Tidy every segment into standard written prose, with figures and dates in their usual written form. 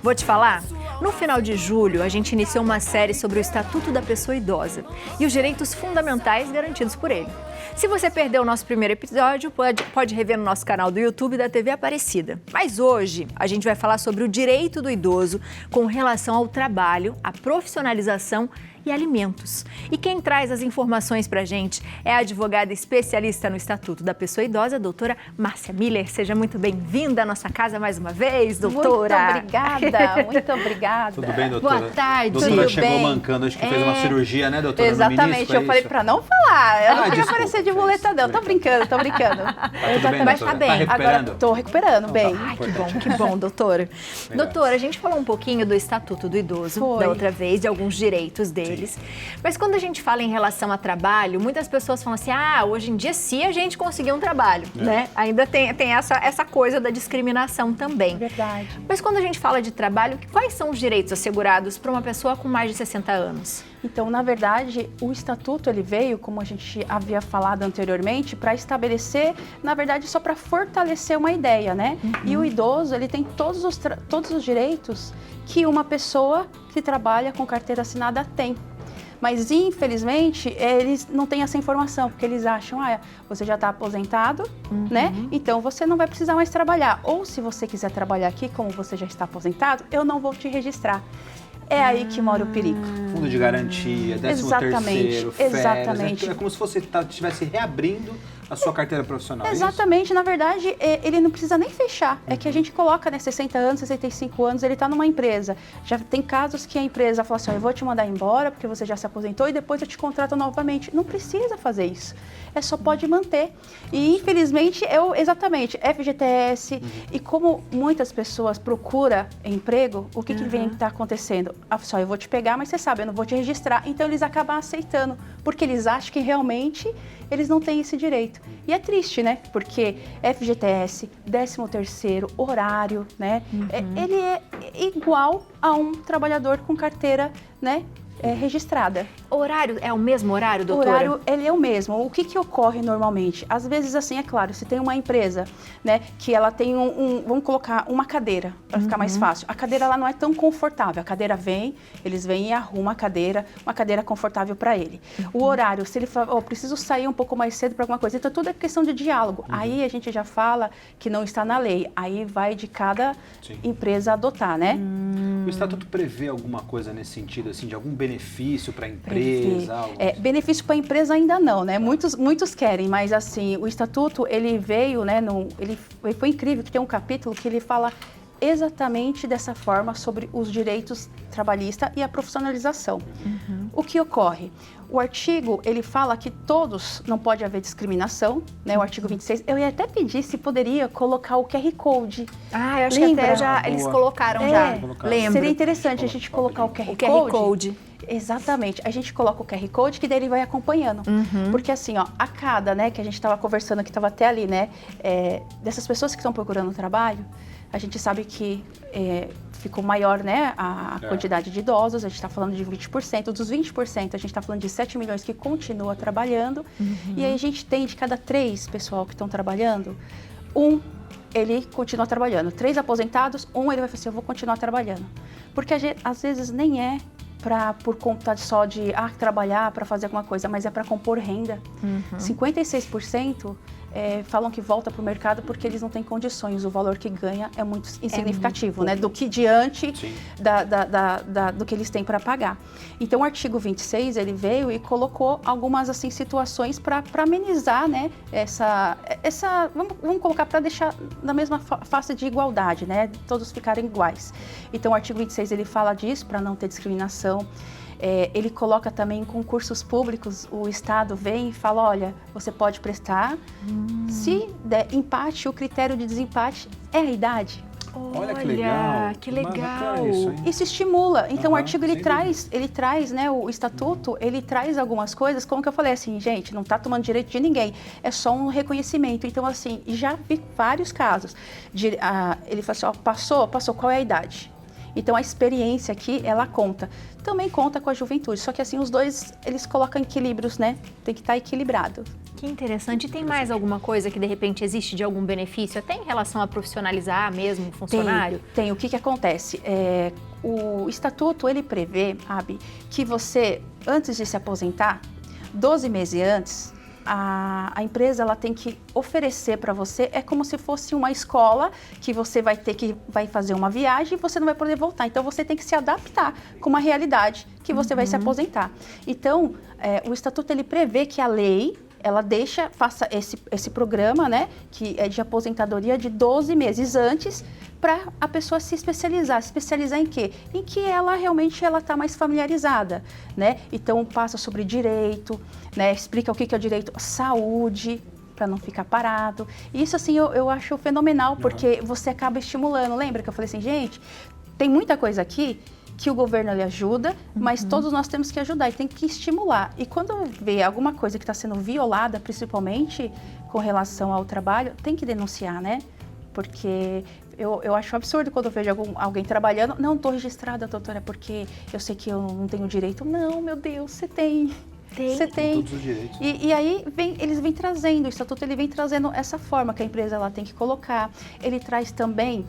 Vou te falar? No final de julho, a gente iniciou uma série sobre o Estatuto da Pessoa Idosa e os direitos fundamentais garantidos por ele. Se você perdeu o nosso primeiro episódio, pode rever no nosso canal do YouTube da TV Aparecida. Mas hoje, a gente vai falar sobre o direito do idoso com relação ao trabalho, à profissionalização e alimentos. E quem traz as informações pra gente é a advogada especialista no Estatuto da Pessoa Idosa, a doutora Márcia Miller. Seja muito bem-vinda à nossa casa mais uma vez, doutora. Muito obrigada, muito obrigada. Tudo bem, doutora? Boa tarde, doutora tudo chegou bem? mancando, acho que fez uma cirurgia, né, doutora? Exatamente, eu falei pra não falar, eu não queria aparecer de muleta não, tô brincando. Tudo bem, Mas tá bem. Tá recuperando? Agora tô recuperando, bem. Ai, que bom, doutora. Doutora, a gente falou um pouquinho do Estatuto do Idoso da outra vez, de alguns direitos deles. Sim. Mas quando a gente fala em relação a trabalho, muitas pessoas falam assim, hoje em dia se a gente conseguir um trabalho, né? Ainda tem essa coisa da discriminação também. Verdade. Mas quando a gente fala de trabalho, quais são os direitos assegurados para uma pessoa com mais de 60 anos? Então, na verdade, o Estatuto ele veio, como a gente havia falado anteriormente, para estabelecer, na verdade, só para fortalecer uma ideia, né? E o idoso, ele tem todos os direitos que uma pessoa que trabalha com carteira assinada tem. Mas, infelizmente, eles não têm essa informação, porque eles acham, você já está aposentado, né? Então, você não vai precisar mais trabalhar. Ou, se você quiser trabalhar aqui, como você já está aposentado, eu não vou te registrar. É aí que mora o perigo. Fundo de garantia, 13º, férias. Exatamente. É como se você estivesse reabrindo a sua carteira profissional. Exatamente. Na verdade, ele não precisa nem fechar. É que a gente coloca, 60 anos, 65 anos, ele está numa empresa. Já tem casos que a empresa fala assim, eu vou te mandar embora porque você já se aposentou e depois eu te contrato novamente. Não precisa fazer isso. Só pode manter. E, infelizmente, exatamente, FGTS. E como muitas pessoas procuram emprego, o que vem estar acontecendo? Eu vou te pegar, mas você sabe, eu não vou te registrar. Então, eles acabam aceitando, porque eles acham que realmente eles não têm esse direito. E é triste, né? Porque FGTS, 13º, horário, né? Ele é igual a um trabalhador com carteira, né? Registrada. O horário é o mesmo horário, doutora? O horário, ele é o mesmo. O que ocorre normalmente? Às vezes, assim, é claro, se tem uma empresa, né, que ela tem vamos colocar uma cadeira, para ficar mais fácil. A cadeira, ela não é tão confortável. A cadeira eles vêm e arrumam a cadeira, uma cadeira confortável para ele. O horário, se ele fala, preciso sair um pouco mais cedo para alguma coisa, então tudo é questão de diálogo. Aí a gente já fala que não está na lei. Aí vai de cada empresa adotar, né? O Estatuto prevê alguma coisa nesse sentido, assim, de algum benefício para a empresa? Benefício para a empresa ainda não, né? Muitos querem, mas assim, o Estatuto, ele veio, né? Ele foi incrível que tem um capítulo que ele fala exatamente dessa forma sobre os direitos trabalhistas e a profissionalização. O que ocorre? O artigo, ele fala que todos, não pode haver discriminação, né? O artigo 26, eu ia até pedir se poderia colocar o QR Code. Eu acho que até eles colocaram já. Lembro. Seria interessante a gente colocar o QR Code. Exatamente. A gente coloca o QR Code que daí ele vai acompanhando. Porque assim, a cada, né, que a gente estava conversando, que estava até ali, né, dessas pessoas que estão procurando trabalho, a gente sabe que ficou maior, né, a quantidade de idosos, a gente está falando de 20%, dos 20% a gente está falando de 7 milhões que continua trabalhando, e aí a gente tem de cada 3 pessoal que estão trabalhando, ele continua trabalhando. 3 aposentados, ele vai falar assim, eu vou continuar trabalhando. Porque às vezes nem é por conta só de trabalhar para fazer alguma coisa, mas é para compor renda. 56% falam que volta para o mercado porque eles não têm condições. O valor que ganha é muito insignificativo, né? Do que diante do que eles têm para pagar. Então, o artigo 26, ele veio e colocou algumas assim, situações para amenizar, né? Vamos colocar para deixar na mesma face de igualdade, né? Todos ficarem iguais. Então, o artigo 26, ele fala disso, para não ter discriminação. Ele coloca também em concursos públicos, o Estado vem e fala, olha, você pode prestar, se der empate, o critério de desempate é a idade. Olha que legal. Que legal. Isso estimula. Então, o artigo, ele traz, né, o Estatuto, ele traz algumas coisas, como que eu falei, assim, gente, não está tomando direito de ninguém, é só um reconhecimento. Então, assim, já vi vários casos. Ele fala assim, passou, qual é a idade? Então, a experiência aqui, ela conta. Também conta com a juventude, só que assim, os dois, eles colocam equilíbrios, né? Tem que estar equilibrado. Que interessante. E tem mais alguma coisa que, de repente, existe de algum benefício, até em relação a profissionalizar mesmo o funcionário? Tem. O que acontece? O estatuto, ele prevê, Abi, que você, antes de se aposentar, 12 meses antes, a empresa ela tem que oferecer para você, é como se fosse uma escola que você vai fazer uma viagem e você não vai poder voltar. Então, você tem que se adaptar com uma realidade que você vai se aposentar. Então, o estatuto, ele prevê que a lei, ela faça esse programa, né, que é de aposentadoria de 12 meses antes, para a pessoa se especializar. Se especializar em quê? Em que ela realmente está mais familiarizada, né? Então, passa sobre direito, né? Explica o que é o direito, saúde, para não ficar parado. Isso, assim, eu acho fenomenal, porque você acaba estimulando. Lembra que eu falei assim, gente, tem muita coisa aqui que o governo ele ajuda, mas todos nós temos que ajudar e tem que estimular. E quando vê alguma coisa que está sendo violada, principalmente com relação ao trabalho, tem que denunciar, né? Porque eu acho absurdo quando eu vejo alguém trabalhando. Não, estou registrada, doutora, porque eu sei que eu não tenho direito. Não, meu Deus, você tem. Você tem. Todos os direitos. E aí eles vêm trazendo, o estatuto ele vem trazendo essa forma que a empresa ela tem que colocar. Ele traz também,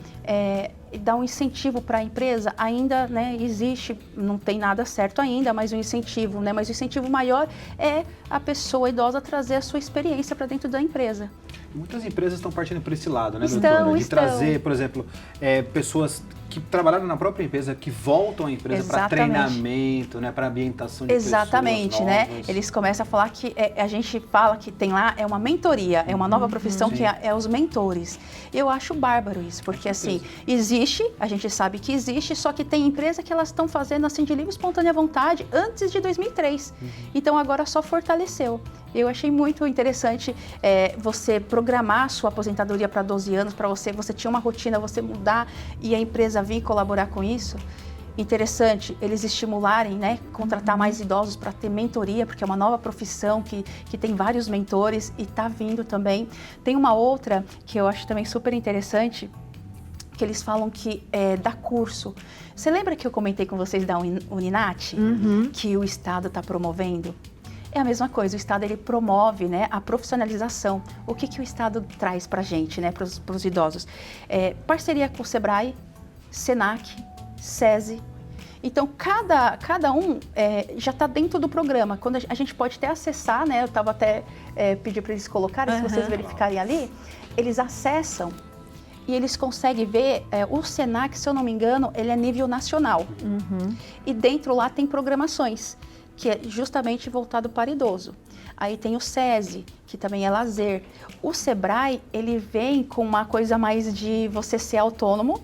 dá um incentivo para a empresa, ainda, né, existe, não tem nada certo ainda, mas o incentivo, né, mas o incentivo maior é a pessoa idosa trazer a sua experiência para dentro da empresa. Muitas empresas estão partindo por esse lado, né, doutora? De trazer, por exemplo, pessoas que trabalharam na própria empresa, que voltam à empresa para treinamento, né, para ambientação de Exatamente, pessoas novas. Né? Eles começam a falar que a gente fala que tem lá uma mentoria, é uma nova profissão que é os mentores. Eu acho bárbaro isso, porque assim, existe, a gente sabe que existe, só que tem empresa que elas estão fazendo assim de livre e espontânea vontade antes de 2003. Então agora só fortaleceu. Eu achei muito interessante você programar a sua aposentadoria para 12 anos, para você tinha uma rotina, você mudar e a empresa vir colaborar com isso. Interessante eles estimularem, né, contratar mais idosos para ter mentoria, porque é uma nova profissão que tem vários mentores e está vindo também. Tem uma outra que eu acho também super interessante, que eles falam que dá curso. Você lembra que eu comentei com vocês da Uninat, que o Estado está promovendo? É a mesma coisa, o Estado ele promove, né, a profissionalização. O que o Estado traz para a gente, né, para os idosos? Parceria com o Sebrae, Senac, SESI. Então, cada um já está dentro do programa. Quando a gente pode até acessar, né, eu estava até pedindo para eles colocarem, se vocês verificarem ali, eles acessam e eles conseguem ver, o Senac, se eu não me engano, ele é nível nacional. E dentro lá tem programações, que é justamente voltado para idoso. Aí tem o SESI, que também é lazer. O Sebrae, ele vem com uma coisa mais de você ser autônomo,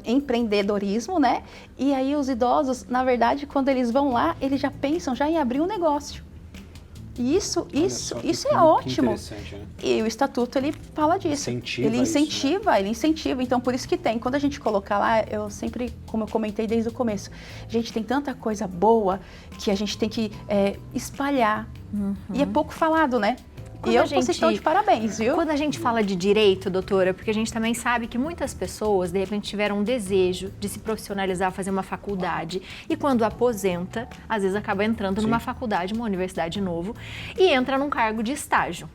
empreendedorismo, né? E aí os idosos, na verdade, quando eles vão lá, eles já pensam em abrir um negócio. E isso é ótimo. Né? E o estatuto, ele fala disso. Ele incentiva. Então, por isso que tem. Quando a gente colocar lá, eu sempre, como eu comentei desde o começo, gente, tem tanta coisa boa que a gente tem que espalhar. E é pouco falado, né? Vocês estão de parabéns, viu? Quando a gente fala de direito, doutora, porque a gente também sabe que muitas pessoas, de repente, tiveram um desejo de se profissionalizar, fazer uma faculdade, e quando aposenta, às vezes acaba entrando numa faculdade, uma universidade de novo, e entra num cargo de estágio.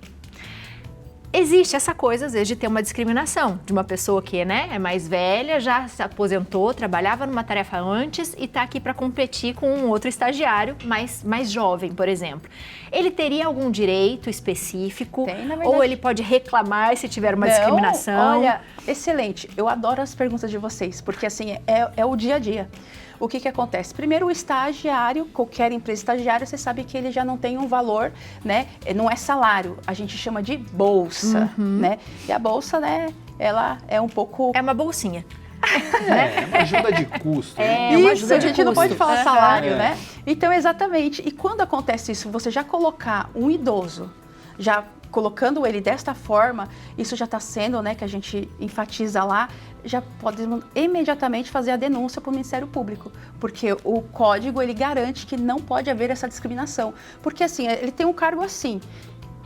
Existe essa coisa, às vezes, de ter uma discriminação de uma pessoa que, né, é mais velha, já se aposentou, trabalhava numa tarefa antes e está aqui para competir com um outro estagiário mais jovem, por exemplo. Ele teria algum direito específico? Tem, na verdade. Ou ele pode reclamar se tiver uma discriminação? Olha, excelente. Eu adoro as perguntas de vocês, porque assim, é o dia a dia. O que acontece? Primeiro, o estagiário, qualquer empresa estagiária, você sabe que ele já não tem um valor, né? Não é salário, a gente chama de bolsa, né? E a bolsa, né, ela é um pouco... É uma bolsinha. É uma ajuda de custo. Isso, a gente não pode falar salário, né? Então, exatamente. E quando acontece isso, você já colocar um idoso, já colocando ele desta forma, isso já está sendo, né, que a gente enfatiza lá, já pode imediatamente fazer a denúncia para o Ministério Público, porque o código, ele garante que não pode haver essa discriminação. Porque assim, ele tem um cargo assim,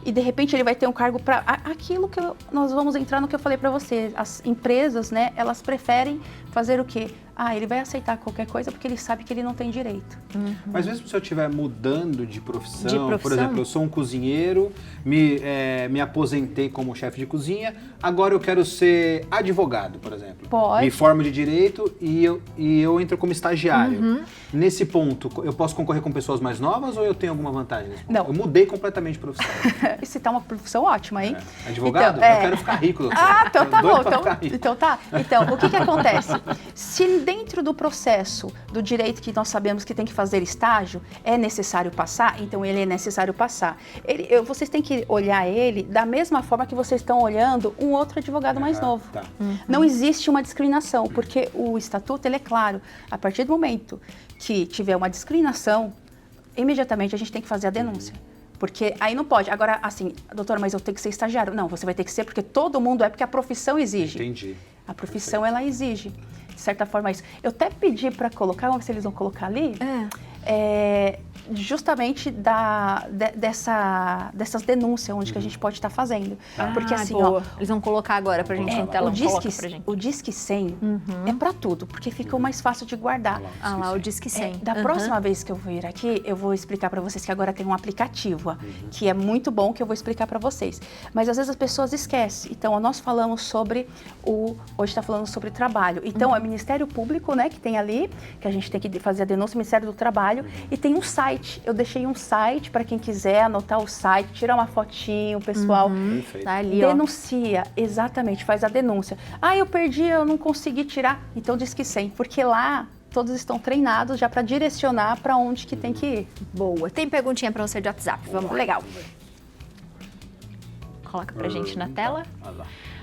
e de repente ele vai ter um cargo para aquilo que nós vamos entrar no que eu falei para você. As empresas, né, elas preferem fazer o quê? Ele vai aceitar qualquer coisa porque ele sabe que ele não tem direito. Mas mesmo se eu estiver mudando de profissão, por exemplo, eu sou um cozinheiro, me aposentei como chefe de cozinha, agora eu quero ser advogado, por exemplo. Pode. Me formo de direito e eu entro como estagiário. Nesse ponto, eu posso concorrer com pessoas mais novas ou eu tenho alguma vantagem nesse ponto? Não. Eu mudei completamente de profissão. Você tá uma profissão ótima, hein? Advogado? Então, eu quero ficar rico, doutor. Então tá bom. Então tá. Então, o que acontece? Se dentro do processo do direito que nós sabemos que tem que fazer estágio, é necessário passar, então ele é necessário passar. Vocês têm que olhar ele da mesma forma que vocês estão olhando um outro advogado mais novo. Tá. Não existe uma discriminação, porque o estatuto, ele é claro, a partir do momento que tiver uma discriminação, imediatamente a gente tem que fazer a denúncia. Porque aí não pode. Agora, assim, doutora, mas eu tenho que ser estagiário. Não, você vai ter que ser porque todo mundo porque a profissão exige. Entendi. A profissão, ela exige, de certa forma, isso. Eu até pedi para colocar, vamos ver se eles vão colocar ali, justamente dessas denúncias onde que a gente pode estar fazendo. Porque assim, boa. Eles vão colocar agora pra gente no telão. O Disque 100 é para tudo, porque fica mais fácil de guardar. Lá, o Disque 100. Da próxima vez que eu vir aqui, eu vou explicar para vocês que agora tem um aplicativo, que é muito bom, que eu vou explicar para vocês. Mas às vezes as pessoas esquecem. Então, nós falamos sobre hoje está falando sobre trabalho. Então, é o Ministério Público, né, que tem ali, que a gente tem que fazer a denúncia, Ministério do Trabalho, e tem um site. Eu deixei um site para quem quiser anotar o site, tirar uma fotinho, pessoal. Tá ali, denuncia, exatamente, faz a denúncia. Eu perdi, eu não consegui tirar. Então diz que 100, porque lá todos estão treinados já para direcionar para onde que tem que ir. Boa. Tem perguntinha para você de WhatsApp. Vamos lá. Legal. Coloca pra gente na tela.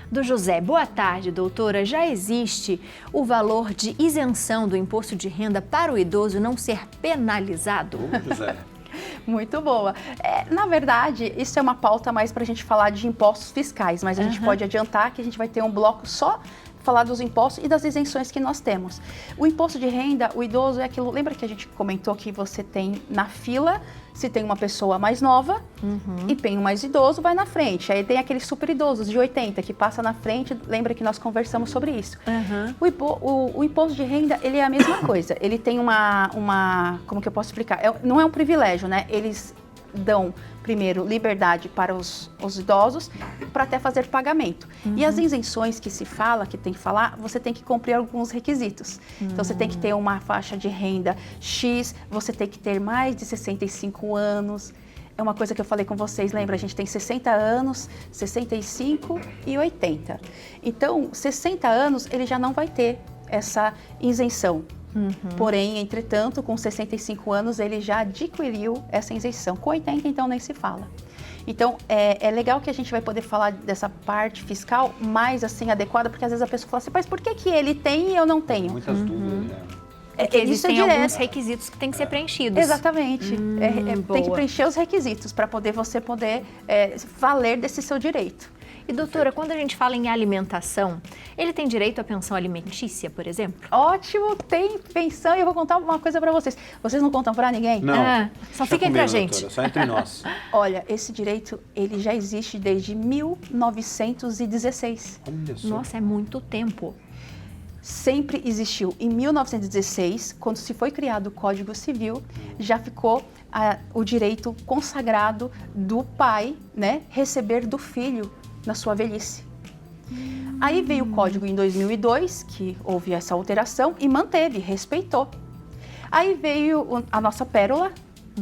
Do José. Boa tarde, doutora. Já existe o valor de isenção do imposto de renda para o idoso não ser penalizado? José. Muito boa. Na verdade, isso é uma pauta mais para a gente falar de impostos fiscais, mas a gente pode adiantar que a gente vai ter um bloco só falar dos impostos e das isenções que nós temos. O imposto de renda, o idoso é aquilo... Lembra que a gente comentou que você tem na fila, se tem uma pessoa mais nova e tem um mais idoso, vai na frente. Aí tem aqueles super idosos de 80 que passa na frente. Lembra que nós conversamos sobre isso. O imposto de renda, ele é a mesma coisa. Ele tem como que eu posso explicar? Não é um privilégio, né? Eles dão, primeiro, liberdade para os idosos para até fazer pagamento. E as isenções que se fala, que tem que falar, você tem que cumprir alguns requisitos. Então, você tem que ter uma faixa de renda X, você tem que ter mais de 65 anos. É uma coisa que eu falei com vocês, lembra? A gente tem 60 anos, 65 e 80. Então, 60 anos, ele já não vai ter essa isenção. Porém, entretanto, com 65 anos, ele já adquiriu essa isenção. Com 80, então, nem se fala. Então, é legal que a gente vai poder falar dessa parte fiscal mais, assim, adequada, porque às vezes a pessoa fala assim, mas por que ele tem e eu não tenho? Muitas dúvidas, né? Porque existem alguns requisitos que têm que ser preenchidos. Exatamente. Tem que preencher os requisitos para você poder valer desse seu direito. E doutora, quando a gente fala em alimentação, ele tem direito à pensão alimentícia, por exemplo? Ótimo, tem pensão e eu vou contar uma coisa para vocês. Vocês não contam para ninguém? Não. Só fica entre a gente. Doutora, só entre nós. Olha, esse direito, ele já existe desde 1916. Nossa, é muito tempo. Sempre existiu. Em 1916, quando se foi criado o Código Civil, já ficou o direito consagrado do pai, né, receber do filho na sua velhice. Aí veio o código em 2002, que houve essa alteração e manteve, respeitou. Aí veio a nossa pérola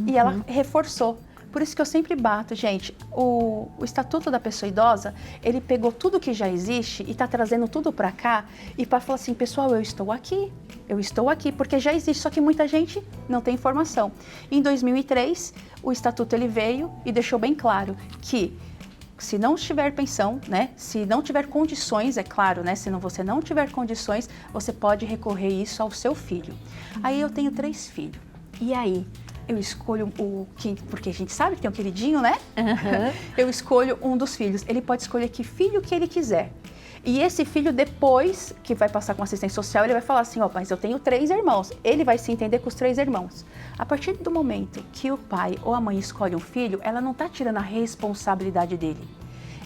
e ela reforçou. Por isso que eu sempre bato, gente, o Estatuto da Pessoa Idosa, ele pegou tudo que já existe e está trazendo tudo para cá e para falar assim, pessoal, eu estou aqui, porque já existe, só que muita gente não tem informação. Em 2003, o Estatuto ele veio e deixou bem claro que se não tiver pensão, né? Se não tiver condições, é claro, né? Se você não tiver condições, você pode recorrer isso ao seu filho. Aí eu tenho 3 filhos. E aí? Eu escolho porque a gente sabe que tem um queridinho, né? Eu escolho um dos filhos. Ele pode escolher que filho que ele quiser. E esse filho, depois que vai passar com assistência social, ele vai falar assim, mas eu tenho 3 irmãos. Ele vai se entender com os 3 irmãos. A partir do momento que o pai ou a mãe escolhe um filho, ela não está tirando a responsabilidade dele.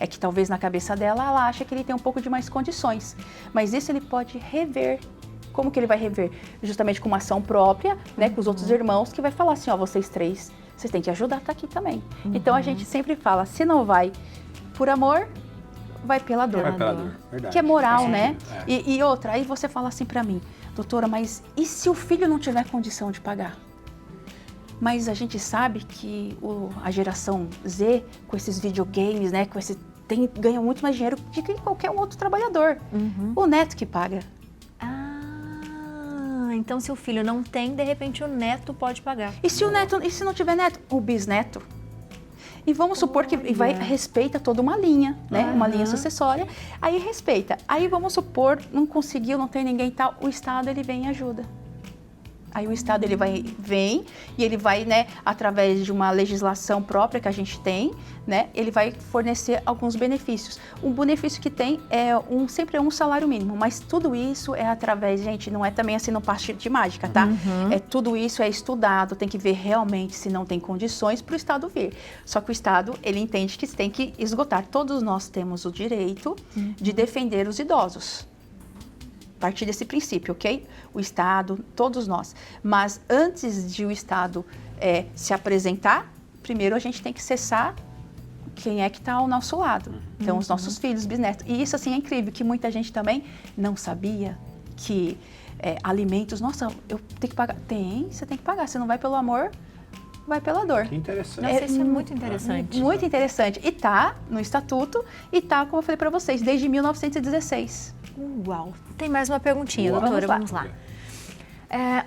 É que talvez na cabeça dela, ela acha que ele tem um pouco de mais condições. Mas isso ele pode rever Como que ele vai rever? Justamente com uma ação própria, né, com os outros irmãos, que vai falar assim, ó, vocês três, vocês têm que ajudar, tá aqui também. Então a gente sempre fala, se não vai por amor, vai pela dor. Vai pela dor, verdade. Que é moral, né? E outra, aí você fala assim pra mim, doutora, mas e se o filho não tiver condição de pagar? Mas a gente sabe que a geração Z, com esses videogames, né, ganha muito mais dinheiro do que qualquer um outro trabalhador. O neto que paga. Então se o filho não tem, de repente o neto pode pagar. E se não tiver neto? O bisneto. E vamos supor que respeita toda uma linha, né? Uma linha sucessória. Aí respeita. Aí vamos supor, não conseguiu, não tem ninguém e tal, o Estado ele vem e ajuda. Aí o Estado ele vem e ele vai, né, através de uma legislação própria que a gente tem, né, ele vai fornecer alguns benefícios. Um benefício que tem sempre é um salário mínimo, mas tudo isso é através, gente, não é também assim no passe de mágica, tá? Tudo isso é estudado, tem que ver realmente se não tem condições para o Estado vir. Só que o Estado, ele entende que tem que esgotar. Todos nós temos o direito de defender os idosos. A partir desse princípio, ok? O Estado, todos nós. Mas antes de o Estado se apresentar, primeiro a gente tem que cessar quem é que está ao nosso lado. Então, os nossos filhos, bisnetos. E isso, assim, é incrível, que muita gente também não sabia que alimentos... Nossa, eu tenho que pagar. Você tem que pagar. Se não vai pelo amor, vai pela dor. Que interessante. Nossa, isso é muito interessante. Muito interessante. E tá no Estatuto e tá, como eu falei para vocês, desde 1916. Uau! Tem mais uma perguntinha, doutora, vamos lá.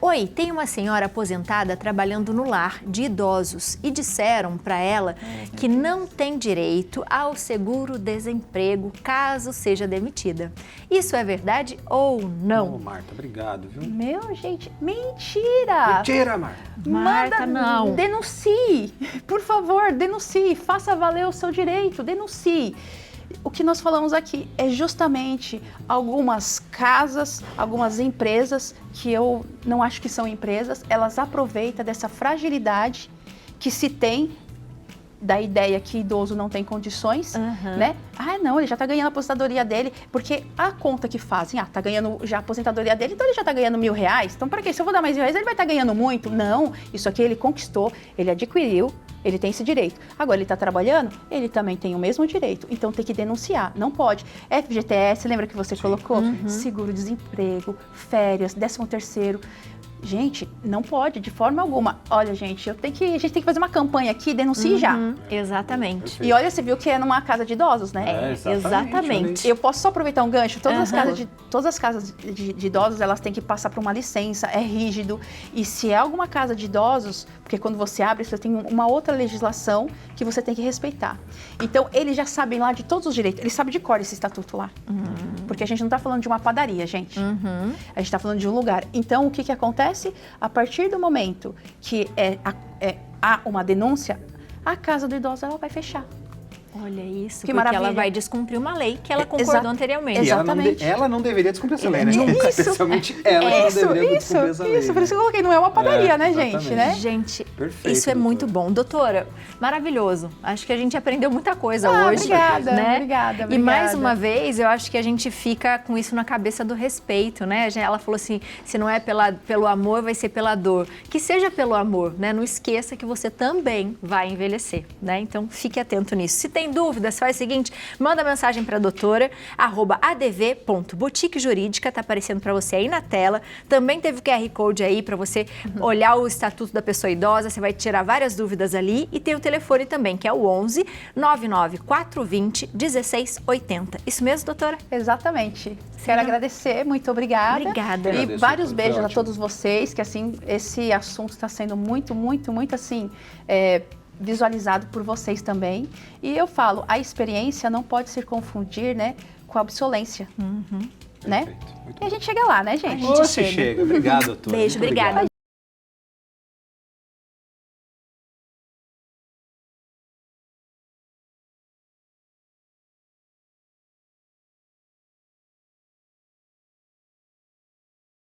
Oi, tem uma senhora aposentada trabalhando no lar de idosos e disseram para ela que não tem direito ao seguro-desemprego caso seja demitida. Isso é verdade ou não? Marta, obrigado, viu? Meu, gente, mentira! Mentira, Marta! Marta, não. Denuncie, por favor, denuncie, faça valer o seu direito, denuncie. O que nós falamos aqui é justamente algumas casas, algumas empresas, que eu não acho que são empresas, elas aproveitam dessa fragilidade que se tem da ideia que idoso não tem condições, né? Não, ele já está ganhando a aposentadoria dele, porque a conta que fazem, está ganhando já a aposentadoria dele, então ele já está ganhando R$1.000, então para quê? Se eu vou dar mais R$1.000, ele vai estar ganhando muito? Não, isso aqui ele conquistou, ele adquiriu, ele tem esse direito. Agora, ele está trabalhando, ele também tem o mesmo direito. Então, tem que denunciar. Não pode. FGTS, lembra que você colocou? Seguro-desemprego, férias, 13º. Gente, não pode, de forma alguma. Olha, gente, a gente tem que fazer uma campanha aqui, denuncie já. Exatamente. Perfeito. E olha, você viu que é numa casa de idosos, né? Exatamente. Eu posso só aproveitar um gancho? Todas as casas de idosos, elas têm que passar por uma licença, é rígido. E se é alguma casa de idosos, porque quando você abre, você tem uma outra legislação que você tem que respeitar. Então, eles já sabem lá de todos os direitos. Eles sabem de cor esse estatuto lá. Porque a gente não está falando de uma padaria, gente. A gente está falando de um lugar. Então, o que acontece? A partir do momento que há uma denúncia, a casa do idoso ela vai fechar. Olha isso, que porque maravilha. Ela vai descumprir uma lei que ela concordou anteriormente. Exatamente. E ela não deveria descumprir essa lei, né? Especialmente ela não deveria descumprir essa lei. Isso, por isso que eu coloquei, não é uma padaria, né, gente? Né? Gente, perfeito, isso é muito bom. Doutora, maravilhoso. Acho que a gente aprendeu muita coisa hoje. Obrigada, né? obrigada. E mais uma vez, eu acho que a gente fica com isso na cabeça do respeito, né? Ela falou assim, se não é pelo amor, vai ser pela dor. Que seja pelo amor, né? Não esqueça que você também vai envelhecer, né? Então, fique atento nisso. Se tem dúvidas, faz o seguinte, manda mensagem para a doutora, @adv.boutiquejurídica, tá aparecendo para você aí na tela. Também teve o QR Code aí para você olhar o Estatuto da Pessoa Idosa, você vai tirar várias dúvidas ali. E tem o telefone também, que é o 11 99 420 1680. Isso mesmo, doutora? Exatamente. Quero agradecer, muito obrigada. Obrigada. E vários beijos a todos vocês, que assim, esse assunto está sendo muito, muito, muito assim... visualizado por vocês também. E eu falo, a experiência não pode se confundir, né, com a obsolência. Né? E a gente chega lá, né, gente? Você chega. Obrigado, doutora. Beijo, obrigada.